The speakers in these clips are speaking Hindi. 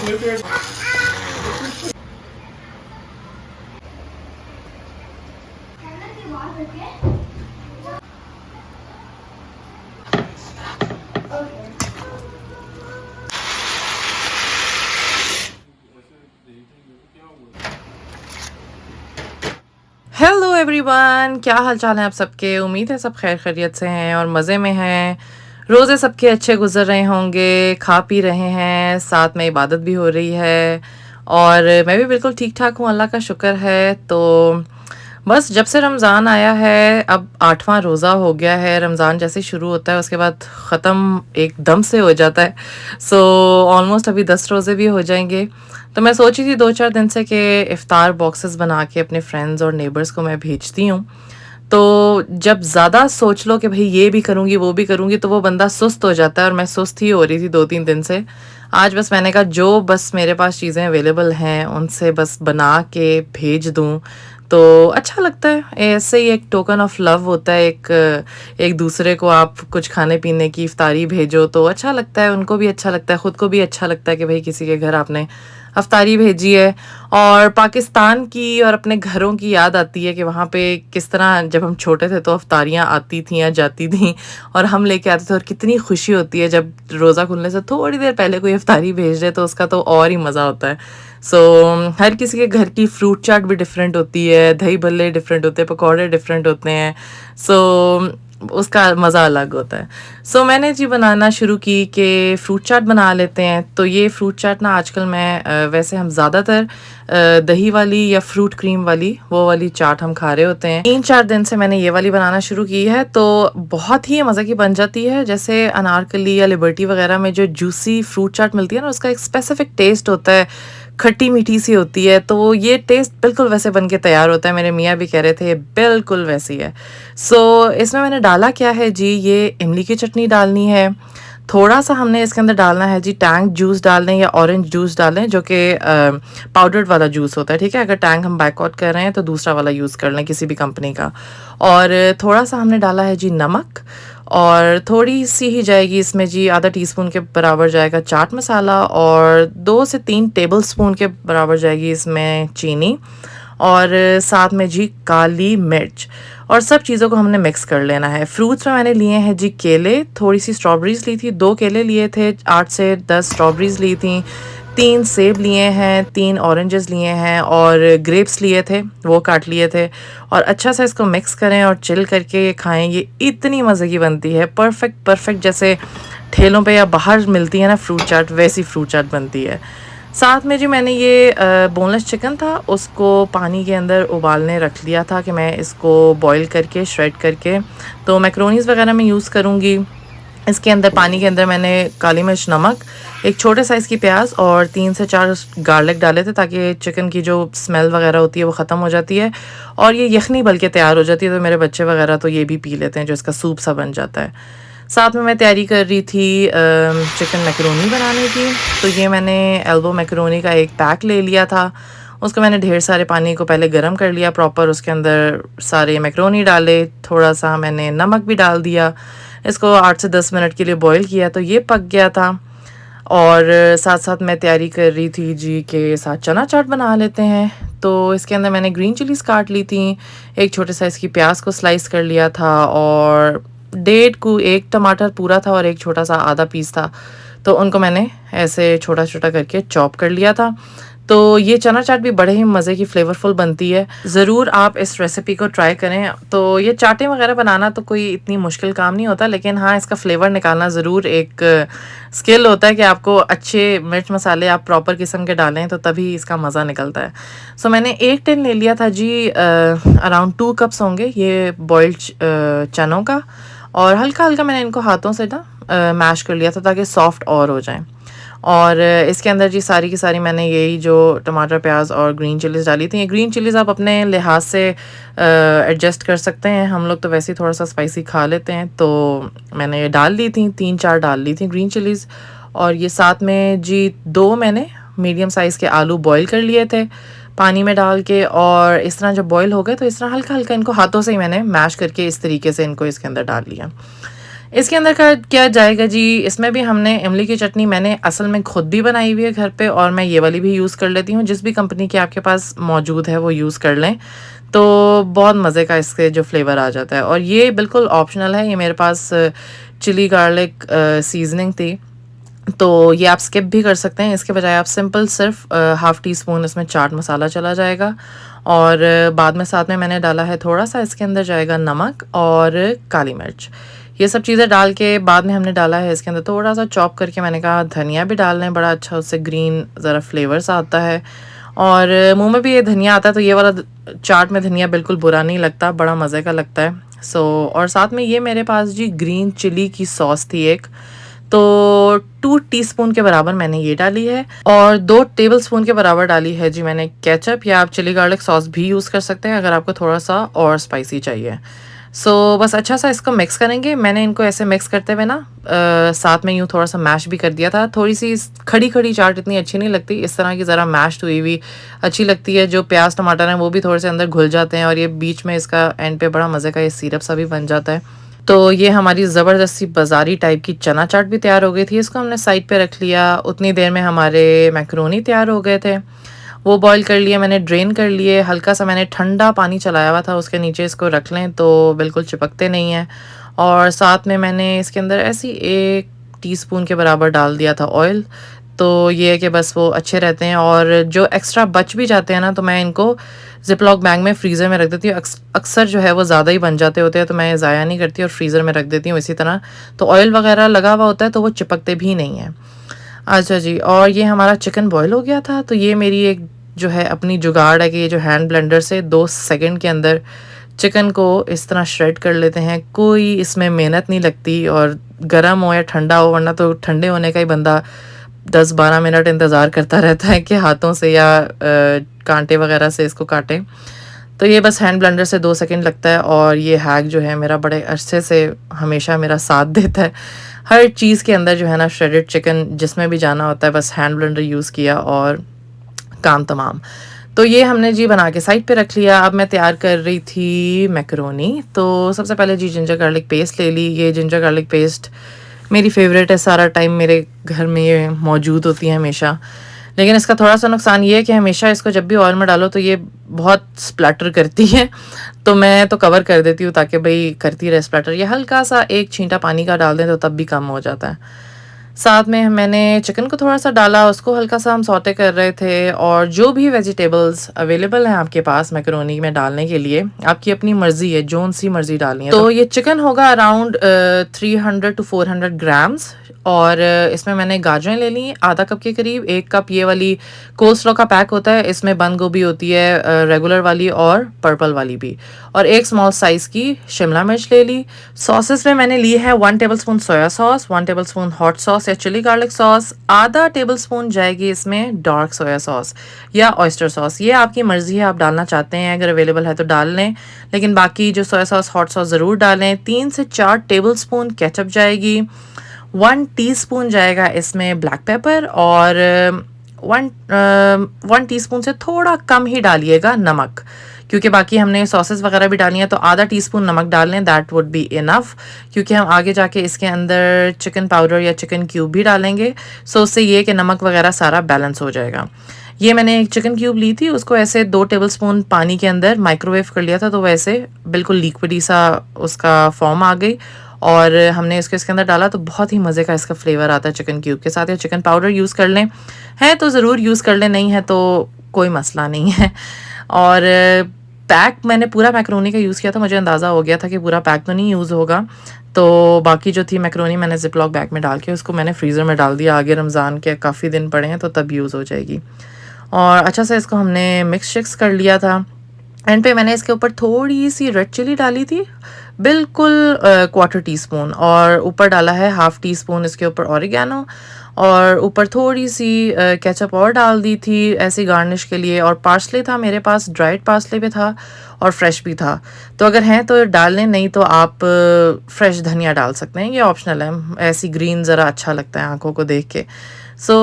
हेलो एवरीवन, क्या हाल चाल है आप सबके। उम्मीद है सब खैर खैरियत से हैं और मज़े में हैं। रोज़े सबके अच्छे गुजर रहे होंगे, खा पी रहे हैं, साथ में इबादत भी हो रही है और मैं भी बिल्कुल ठीक ठाक हूँ, अल्लाह का शुक्र है। तो बस जब से रमज़ान आया है, अब 8वां रोज़ा हो गया है। रमज़ान जैसे शुरू होता है उसके बाद ख़त्म एकदम से हो जाता है। सो ऑलमोस्ट अभी 10 रोज़े भी हो जाएंगे। तो मैं सोची थी 2-4 दिन से कि इफ़्तार बॉक्सेस बना के अपने फ्रेंड्स और नेबर्स को मैं भेजती हूँ। तो जब ज़्यादा सोच लो कि भाई ये भी करूँगी वो भी करूँगी तो वो बंदा सुस्त हो जाता है और मैं सुस्त ही हो रही थी 2-3 दिन से। आज बस मैंने कहा जो बस मेरे पास चीज़ें अवेलेबल हैं उनसे बस बना के भेज दूँ तो अच्छा लगता है। ऐसे ही एक टोकन ऑफ लव होता है, एक दूसरे को आप कुछ खाने पीने की इफ्तारी भेजो तो अच्छा लगता है, उनको भी अच्छा लगता है, ख़ुद को भी अच्छा लगता है कि भाई किसी के घर आपने अफ्तारी भेजी है। और पाकिस्तान की और अपने घरों की याद आती है कि वहाँ पे किस तरह जब हम छोटे थे तो अफ्तारियाँ आती थी या जाती थी और हम लेके आते थे और कितनी खुशी होती है जब रोज़ा खुलने से थोड़ी देर पहले कोई अफ्तारी भेज दे तो उसका तो और ही मज़ा होता है। सो हर किसी के घर की फ्रूट चाट भी डिफरेंट होती है, दही भल्ले डिफरेंट होते हैं, पकौड़े डिफरेंट होते हैं। सो उसका मज़ा अलग होता है। सो मैंने जी बनाना शुरू की कि फ्रूट चाट बना लेते हैं। तो ये फ्रूट चाट ना आजकल मैं वैसे हम ज़्यादातर दही वाली या फ्रूट क्रीम वाली वो वाली चाट हम खा रहे होते हैं। 3-4 दिन से मैंने ये वाली बनाना शुरू की है तो बहुत ही मज़े की बन जाती है। जैसे अनारकली या लिबर्टी वगैरह में जो जूसी फ्रूट चाट मिलती है ना, उसका एक स्पेसिफिक टेस्ट होता है, खट्टी मीठी सी होती है। तो ये टेस्ट बिल्कुल वैसे बन के तैयार होता है। मेरे मियाँ भी कह रहे थे बिल्कुल वैसी है। सो इसमें मैंने डाला क्या है जी, ये इमली की चटनी डालनी है, थोड़ा सा हमने इसके अंदर डालना है जी टैंग जूस डाल दें या ऑरेंज जूस डालें जो कि पाउडर्ड वाला जूस होता है, ठीक है। अगर टैंग हम बैकआउट कर रहे हैं तो दूसरा वाला यूज़ कर लें किसी भी कंपनी का। और थोड़ा सा हमने डाला है जी नमक और थोड़ी सी ही जाएगी इसमें जी आधा टीस्पून के बराबर जाएगा चाट मसाला और 2 से 3 टेबलस्पून के बराबर जाएगी इसमें चीनी और साथ में जी काली मिर्च और सब चीज़ों को हमने मिक्स कर लेना है। फ्रूट्स में मैंने लिए हैं जी केले, थोड़ी सी स्ट्रॉबेरीज़ ली थी, 2 केले लिए थे, 8 से 10 स्ट्रॉबेरीज़ ली थी, 3 सेब लिए हैं, 3 ऑरेंजेस लिए हैं और ग्रेप्स लिए थे, वो काट लिए थे। और अच्छा सा इसको मिक्स करें और चिल करके ये खाएं। ये इतनी मज़े की बनती है, परफेक्ट परफेक्ट जैसे ठेलों पे या बाहर मिलती है ना फ्रूट चाट, वैसी फ्रूट चाट बनती है। साथ में जी मैंने ये बोनलेस चिकन था उसको पानी के अंदर उबालने रख लिया था कि मैं इसको बॉईल करके श्रेड करके तो मैक्रोनीज़ वगैरह में यूज़ करूँगी। इसके अंदर पानी के अंदर मैंने काली मिर्च, नमक, एक छोटे साइज़ की प्याज और 3 से 4 गार्लिक डाले थे ताकि चिकन की जो स्मेल वगैरह होती है वो ख़त्म हो जाती है और ये यखनी बल्कि तैयार हो जाती है। तो मेरे बच्चे वगैरह तो ये भी पी लेते हैं, जो इसका सूप सा बन जाता है। साथ में मैं तैयारी कर रही थी चिकन मैकरोनी बनाने की। तो ये मैंने एल्बो मैकरोनी का एक पैक ले लिया था, उसको मैंने ढेर सारे पानी को पहले गर्म कर लिया प्रॉपर, उसके अंदर सारे मैकरोनी डाले, थोड़ा सा मैंने नमक भी डाल दिया, इसको 8 से 10 मिनट के लिए बॉईल किया तो ये पक गया था। और साथ साथ मैं तैयारी कर रही थी जी के साथ चना चाट बना लेते हैं। तो इसके अंदर मैंने ग्रीन चिलीज़ काट ली थी, एक छोटे साइज़ की प्याज को स्लाइस कर लिया था और 1 टमाटर पूरा था और एक छोटा सा आधा पीस था, तो उनको मैंने ऐसे छोटा छोटा करके चॉप कर लिया था। तो ये चना चाट भी बड़े ही मज़े की फ्लेवरफुल बनती है, ज़रूर आप इस रेसिपी को ट्राई करें। तो ये चाटें वगैरह बनाना तो कोई इतनी मुश्किल काम नहीं होता, लेकिन हाँ इसका फ्लेवर निकालना ज़रूर एक स्किल होता है कि आपको अच्छे मिर्च मसाले आप प्रॉपर किस्म के डालें तो तभी इसका मज़ा निकलता है। सो मैंने 1 टिन ले लिया था जी, अराउंड 2 कप्स होंगे ये बॉइल्ड चनों का और हल्का हल्का मैंने इनको हाथों से ना मैश कर लिया था ताकि सॉफ्ट और हो जाएं। और इसके अंदर जी सारी की सारी मैंने यही जो टमाटर, प्याज और ग्रीन चिलीज़ डाली थी। ये ग्रीन चिलीज़ आप अपने लिहाज से एडजस्ट कर सकते हैं, हम लोग तो वैसे ही थोड़ा सा स्पाइसी खा लेते हैं। तो मैंने ये डाल ली थी, 3-4 डाल ली थी ग्रीन चिलीज़। और ये साथ में जी 2 मैंने मीडियम साइज़ के आलू बॉईल कर लिए थे पानी में डाल के, और इस तरह जब बॉईल हो गए तो इस तरह हल्का हल्का इनको हाथों से ही मैंने मैश करके इस तरीके से इनको इसके अंदर डाल लिया। इसके अंदर का क्या जाएगा जी, इसमें भी हमने इमली की चटनी मैंने असल में खुद भी बनाई हुई है घर पे, और मैं ये वाली भी यूज़ कर लेती हूँ। जिस भी कंपनी की आपके पास मौजूद है वो यूज़ कर लें, तो बहुत मज़े का इसके जो फ्लेवर आ जाता है। और ये बिल्कुल ऑप्शनल है, ये मेरे पास चिली गार्लिक सीजनिंग थी, तो ये आप स्किप भी कर सकते हैं। इसके बजाय आप सिंपल सिर्फ हाफ़ टी स्पून इसमें चाट मसाला चला जाएगा, और बाद में साथ में मैंने डाला है थोड़ा सा इसके अंदर जाएगा नमक और काली मिर्च। ये सब चीज़ें डाल के बाद में हमने डाला है इसके अंदर थोड़ा सा चॉप करके, मैंने कहा धनिया भी डाल लें, बड़ा अच्छा उससे ग्रीन ज़रा फ्लेवर्स आता है, और मुंह में भी ये धनिया आता है, तो ये वाला चाट में धनिया बिल्कुल बुरा नहीं लगता, बड़ा मज़े का लगता है। और साथ में ये मेरे पास जी ग्रीन चिली की सॉस थी एक, तो 2 टीस्पून के बराबर मैंने ये डाली है, और 2 टेबलस्पून के बराबर डाली है जी मैंने केचप, या आप चिली गार्लिक सॉस भी यूज़ कर सकते हैं अगर आपको थोड़ा सा और स्पाइसी चाहिए। बस अच्छा सा इसको मिक्स करेंगे। मैंने इनको ऐसे मिक्स करते हुए ना साथ में यूँ थोड़ा सा मैश भी कर दिया था। थोड़ी सी खड़ी खड़ी चाट इतनी अच्छी नहीं लगती, इस तरह की ज़रा मैश्ड हुई हुई अच्छी लगती है। जो प्याज टमाटर हैं वो भी थोड़े से अंदर घुल जाते हैं, और ये बीच में इसका एंड पे बड़ा मज़े का ये सिरप सा भी बन जाता है। तो ये हमारी ज़बरदस्ती बाज़ारी टाइप की चना चाट भी तैयार हो गई थी, इसको हमने साइड पे रख लिया। उतनी देर में हमारे मैकरोनी तैयार हो गए थे, वो बॉईल कर लिए मैंने, ड्रेन कर लिए। हल्का सा मैंने ठंडा पानी चलाया हुआ था उसके नीचे, इसको रख लें तो बिल्कुल चिपकते नहीं हैं। और साथ में मैंने इसके अंदर ऐसी 1 टीस्पून के बराबर डाल दिया था ऑयल, तो ये है कि बस वो अच्छे रहते हैं। और जो एक्स्ट्रा बच भी जाते हैं ना, तो मैं इनको ज़िपलॉक बैग में फ्रीज़र में रख देती हूँ। अक्सर जो है वो ज़्यादा ही बन जाते होते हैं, तो मैं ज़ाया नहीं करती और फ्रीज़र में रख देती हूँ इसी तरह। तो ऑयल वगैरह लगा हुआ होता है तो वो चिपकते भी नहीं हैं। अच्छा जी, और ये हमारा चिकन बॉयल हो गया था, तो ये मेरी एक जो है अपनी जुगाड़ है कि ये जो हैंड ब्लेंडर से 2 सेकंड के अंदर चिकन को इस तरह श्रेड कर लेते हैं। कोई इसमें मेहनत नहीं लगती, और गर्म हो या ठंडा हो, वरना तो ठंडे होने का ही बंदा 10-12 मिनट इंतज़ार करता रहता है कि हाथों से या कांटे वगैरह से इसको काटें। तो ये बस हैंड ब्लेंडर से 2 सेकंड लगता है, और ये हैक जो है मेरा बड़े अरसे से हमेशा मेरा साथ देता है। हर चीज़ के अंदर जो है ना, श्रेडेड चिकन जिसमें भी जाना होता है बस हैंड ब्लेंडर यूज़ किया और काम तमाम। तो ये हमने जी बना के साइड पे रख लिया। अब मैं तैयार कर रही थी मैकरोनी। तो सबसे पहले जी जिंजर गार्लिक पेस्ट ले ली। ये जिंजर गार्लिक पेस्ट मेरी फेवरेट है, सारा टाइम मेरे घर में ये मौजूद होती है हमेशा। लेकिन इसका थोड़ा सा नुकसान ये है कि हमेशा इसको जब भी ऑयल में डालो तो ये बहुत स्प्लैटर करती है, तो मैं तो कवर कर देती हूँ ताकि भाई करती रहे स्प्लैटर। ये हल्का सा 1 छींटा पानी का डाल दें तो तब भी कम हो जाता है। साथ में मैंने चिकन को थोड़ा सा डाला, उसको हल्का सा हम सौते कर रहे थे। और जो भी वेजिटेबल्स अवेलेबल हैं आपके पास मैकरोनी में डालने के लिए, आपकी अपनी मर्ज़ी है, जोन सी मर्ज़ी डालनी है। तो ये चिकन होगा अराउंड 300 to 400 ग्राम्स। और इसमें मैंने गाजरें ले ली आधा कप के करीब। 1 कप ये वाली कोल्ड का पैक होता है, इसमें बंद गोभी होती है रेगुलर वाली और पर्पल वाली भी। और 1 स्मॉल साइज़ की शिमला मिर्च ले ली। सॉसेस में मैंने ली है 1 tablespoon soya sauce, 1 tablespoon hot sauce या चिली गार्लिक सॉस, आधा टेबलस्पून जाएगी इसमें डार्क सोया सॉस या ऑयस्टर सॉस। ये आपकी मर्ज़ी है, आप डालना चाहते हैं अगर अवेलेबल है तो डाल लें, लेकिन बाकी जो सोया सॉस हॉट सॉस ज़रूर डालें। 3 से 4 टेबलस्पून केचप जाएगी। 1 टीस्पून जाएगा इसमें ब्लैक पेपर, और 1 टीस्पून से थोड़ा कम ही डालिएगा नमक, क्योंकि बाकी हमने सॉसेस वगैरह भी डाली हैं। तो आधा टीस्पून नमक डाल लें, दैट वुड बी इनफ, क्योंकि हम आगे जाके इसके अंदर चिकन पाउडर या चिकन क्यूब भी डालेंगे। उससे ये कि नमक वगैरह सारा बैलेंस हो जाएगा। ये मैंने एक चिकन क्यूब ली थी, उसको ऐसे 2 टेबलस्पून पानी के अंदर माइक्रोवेव कर लिया था, तो वैसे बिल्कुल लिक्विडी सा उसका फॉर्म आ गई। और हमने इसको इसके अंदर डाला तो बहुत ही मज़े का इसका फ्लेवर आता है चिकन क्यूब के साथ। या चिकन पाउडर यूज़ कर लें, है तो ज़रूर यूज़ कर लें, नहीं है तो कोई मसला नहीं है। और पैक मैंने पूरा मैकरोनी का यूज़ किया था, मुझे अंदाज़ा हो गया था कि पूरा पैक तो नहीं यूज़ होगा, तो बाकी जो थी मैकरोनी मैंने ज़िपलॉक बैग में डाल के उसको मैंने फ्रीज़र में डाल दिया। आगे रमज़ान के काफ़ी दिन पड़े हैं तो तब यूज़ हो जाएगी। और अच्छा सा इसको हमने मिक्स शिक्स कर लिया था। एंड पे मैंने इसके ऊपर थोड़ी सी रेड चिली डाली थी, बिल्कुल 1/4 टीस्पून, और ऊपर डाला है 1/2 टीस्पून इसके ऊपर ऑरिगेनो, और ऊपर थोड़ी सी केचप और डाल दी थी ऐसी गार्निश के लिए। और पार्सले था मेरे पास, ड्राइड पार्सले भी था और फ्रेश भी था, तो अगर हैं तो डाल लें, नहीं तो आप फ्रेश धनिया डाल सकते हैं, ये ऑप्शनल है। ऐसी ग्रीन ज़रा अच्छा लगता है आंखों को देख के।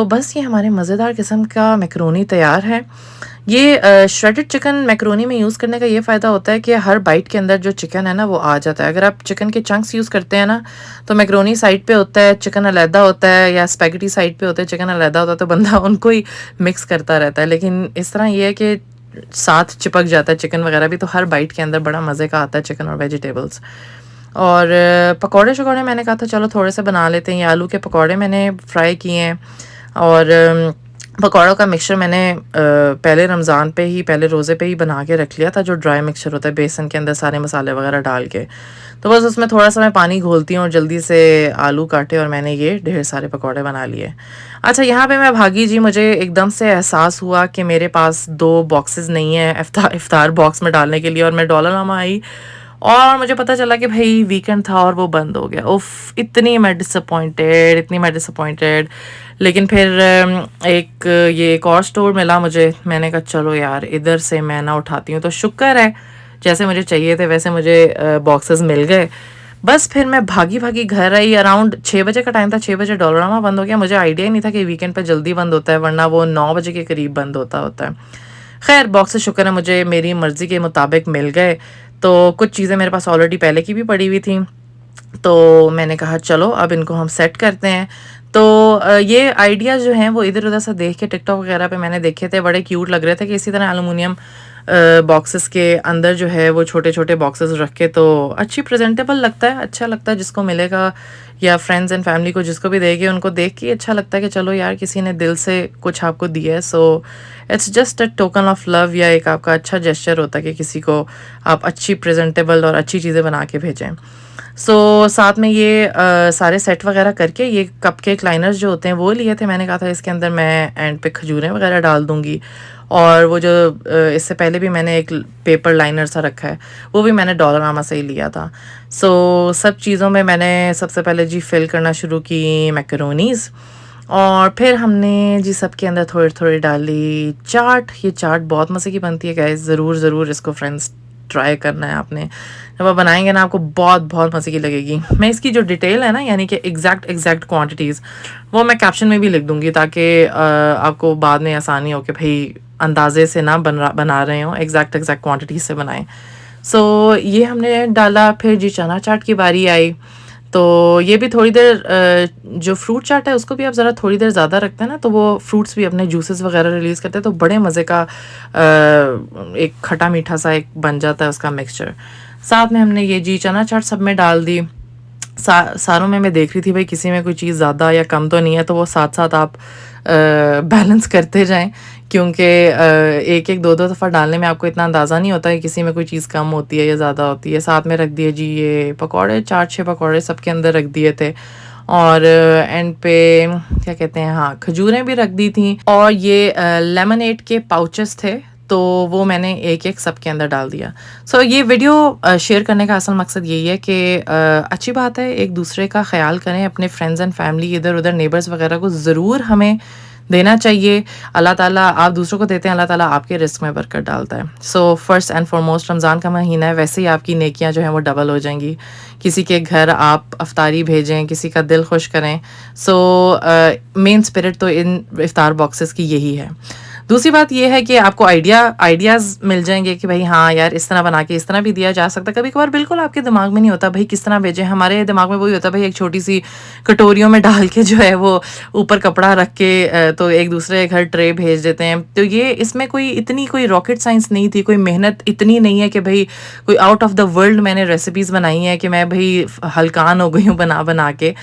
बस ये हमारे मज़ेदार किस्म का मैकरोनी तैयार है। ये श्रेडेड चिकन मैकरोनी में यूज़ करने का ये फ़ायदा होता है कि हर बाइट के अंदर जो चिकन है ना वो आ जाता है। अगर आप चिकन के चंक्स यूज़ करते हैं ना, तो मैकरोनी साइड पे होता है, चिकन अलहदा होता है, या स्पैगेटी साइड पे होता है, चिकन अलहदा होता है, तो बंदा उनको ही मिक्स करता रहता है। लेकिन इस तरह ये है कि साथ चिपक जाता है चिकन वगैरह भी, तो हर बाइट के अंदर बड़ा मज़े का आता है चिकन और वेजिटेबल्स। और पकौड़े शकौड़े मैंने कहा था चलो थोड़े से बना लेते हैं। ये आलू के पकौड़े मैंने फ्राई किए हैं, और पकौड़ों का मिक्सचर मैंने पहले रमज़ान पे ही, पहले रोज़े पे ही बना के रख लिया था, जो ड्राई मिक्सचर होता है बेसन के अंदर सारे मसाले वगैरह डाल के। तो बस उसमें थोड़ा सा मैं पानी घोलती हूँ और जल्दी से आलू काटे और मैंने ये ढेर सारे पकौड़े बना लिए। अच्छा, यहाँ पे मैं भागी जी, मुझे एकदम से एहसास हुआ कि मेरे पास 2 बॉक्सेस नहीं है इफ्तार बॉक्स में डालने के लिए, और मैं डॉलरनामा आई और मुझे पता चला कि भाई वीकेंड था और वो बंद हो गया। उफ़! इतनी मैं डिसअपॉइंटेड। लेकिन फिर ये एक और स्टोर मिला मुझे, मैंने कहा चलो यार इधर से मैं ना उठाती हूँ। तो शुक्र है, जैसे मुझे चाहिए थे वैसे मुझे बॉक्सेस मिल गए। बस फिर मैं भागी घर आई। अराउंड 6 बजे का टाइम था, 6 बजे डॉलरनामा बंद हो गया। मुझे आइडिया ही नहीं था कि वीकेंड पे जल्दी बंद होता है, वरना वो 9 बजे के करीब बंद होता है। खैर, बॉक्सेस शुक्र है मुझे मेरी मर्ज़ी के मुताबिक मिल गए। तो कुछ चीज़ें मेरे पास ऑलरेडी पहले की भी पड़ी हुई थी, तो मैंने कहा चलो अब इनको हम सेट करते हैं। तो ये आइडिया जो हैं वो इधर-उधर से देख के टिकटॉक वगैरह पे मैंने देखे थे, बड़े क्यूट लग रहे थे कि इसी तरह एलुमिनियम बॉक्सेस के अंदर जो है वो छोटे-छोटे बॉक्सेस रख के, तो अच्छी प्रेजेंटेबल लगता है, अच्छा लगता है जिसको मिलेगा, या फ्रेंड्स एंड फैमिली को जिसको भी देंगे उनको देख के अच्छा लगता है कि चलो यार किसी ने दिल से कुछ आपको दिया है। So it's just a token of love, या एक आपका अच्छा जेस्चर होता है कि किसी को आप अच्छी प्रेजेंटेबल और अच्छी चीज़ें बना के भेजें। सो साथ में ये सारे सेट वगैरह करके ये कपकेक लाइनर्स जो होते हैं वो लिए थे। मैंने कहा था इसके अंदर मैं एंड पे खजूरें वगैरह डाल दूँगी, और वो जो इससे पहले भी मैंने एक पेपर लाइनर सा रखा है, वो भी मैंने डॉलरनामा से ही लिया था। सो सब चीज़ों में मैंने सबसे पहले जी फिल करना शुरू की मैकरोनीज़, और फिर हमने जी सबके अंदर थोड़ी-थोड़ी डाली चाट। ये चाट बहुत मज़े की बनती है गाइस, ज़रूर इसको फ्रेंड्स ट्राई करना है आपने। जब आप बनाएँगे ना आपको बहुत मज़े की लगेगी। मैं इसकी जो डिटेल है ना, यानी कि एग्ज़ैक्ट क्वांटिटीज़, वो मैं कैप्शन में भी लिख दूँगी, ताकि आपको बाद में आसानी हो कि भई अंदाज़े से ना बना रहे हों, एग्ज़ैक्ट क्वांटिटीज़ से बनाएँ। सो ये हमने डाला। फिर जी चना चाट की बारी आई, तो ये भी थोड़ी देर जो फ्रूट चाट है उसको भी आप ज़रा थोड़ी देर ज़्यादा रखते हैं ना, तो वो फ्रूट्स भी अपने जूसेस वगैरह रिलीज़ करते हैं, तो बड़े मज़े का एक खट्टा मीठा सा एक बन जाता है उसका मिक्सचर। साथ में हमने ये जी चना चाट सब में डाल दी। सारों में मैं देख रही थी भाई किसी में कोई चीज़ ज़्यादा या कम तो नहीं है, तो वो साथ-साथ आप बैलेंस करते जाएँ, क्योंकि एक-एक, दो-दो दफ़ा डालने में आपको इतना अंदाज़ा नहीं होता कि किसी में कोई चीज़ कम होती है या ज़्यादा होती है। साथ में रख दिए जी ये पकौड़े, 4-6 पकौड़े सबके अंदर रख दिए थे, और एंड पे क्या कहते हैं, हाँ, खजूरें भी रख दी थी, और ये लेमनेड के पाउचेस थे, तो वो मैंने एक-एक सबके अंदर डाल दिया। सो ये वीडियो शेयर करने का असल मकसद यही है कि अच्छी बात है, एक दूसरे का ख़्याल करें, अपने फ्रेंड्स एंड फैमिली इधर-उधर नेबर्स वगैरह को ज़रूर हमें देना चाहिए। अल्लाह ताला आप दूसरों को देते हैं, अल्लाह ताला आपके रिज़्क़ में बरकत डालता है। So first and foremost Ramzan का महीना है, वैसे ही आपकी नेकियां जो हैं वो डबल हो जाएंगी। किसी के घर आप अफ्तारी भेजें, किसी का दिल खुश करें। सो मेन स्पिरिट तो इन इफ्तार बॉक्सेस की यही है। दूसरी बात ये है कि आपको आइडियाज़ मिल जाएंगे कि भाई हाँ यार, इस तरह बना के इस तरह भी दिया जा सकता है। कभी कभार बिल्कुल आपके दिमाग में नहीं होता भाई किस तरह भेजें, हमारे दिमाग में वही होता है भाई एक छोटी सी कटोरियों में डाल के जो है वो ऊपर कपड़ा रख के तो एक दूसरे के घर ट्रे भेज देते हैं। तो ये इसमें कोई रॉकेट साइंस नहीं थी, कोई मेहनत इतनी नहीं है कि भाई कोई आउट ऑफ द वर्ल्ड मैंने रेसिपीज़ बनाई हैं कि मैं भाई हलकान हो गई हूँ बना के।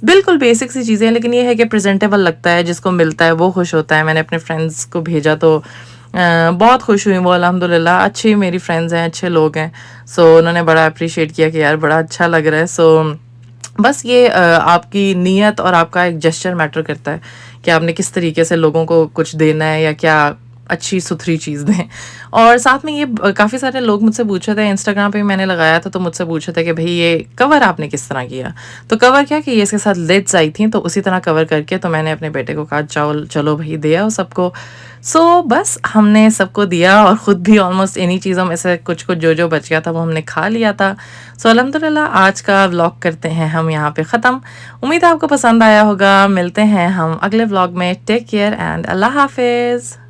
बिल्कुल बेसिक सी चीज़ें हैं, लेकिन ये है कि प्रेजेंटेबल लगता है, जिसको मिलता है वो खुश होता है। मैंने अपने फ्रेंड्स को भेजा तो बहुत खुश हुई वो, अल्हम्दुलिल्लाह। अच्छी मेरी फ्रेंड्स हैं, अच्छे लोग हैं। सो उन्होंने बड़ा अप्रिशिएट किया कि यार बड़ा अच्छा लग रहा है। सो बस ये आपकी नीयत और आपका एक जेस्चर मैटर करता है कि आपने किस तरीके से लोगों को कुछ देना है, या क्या अच्छी सुथरी चीज़ दें। और साथ में ये काफ़ी सारे लोग मुझसे पूछे थे, इंस्टाग्राम पे भी मैंने लगाया था, तो मुझसे पूछे थे कि भाई ये कवर आपने किस तरह किया। तो कवर क्या कि ये इसके साथ लिड्स आई थी, तो उसी तरह कवर करके तो मैंने अपने बेटे को कहा चलो भाई दे आओ सबको। सो बस हमने सबको दिया, और ख़ुद भी ऑलमोस्ट इन्हीं चीज़ों में से कुछ जो बच गया था वो हमने खा लिया था। सो अल्हम्दुलिल्लाह आज का व्लॉग करते हैं हम यहाँ पे ख़त्म। उम्मीद है आपको पसंद आया होगा। मिलते हैं हम अगले व्लॉग में। टेक केयर एंड अल्लाह हाफिज़।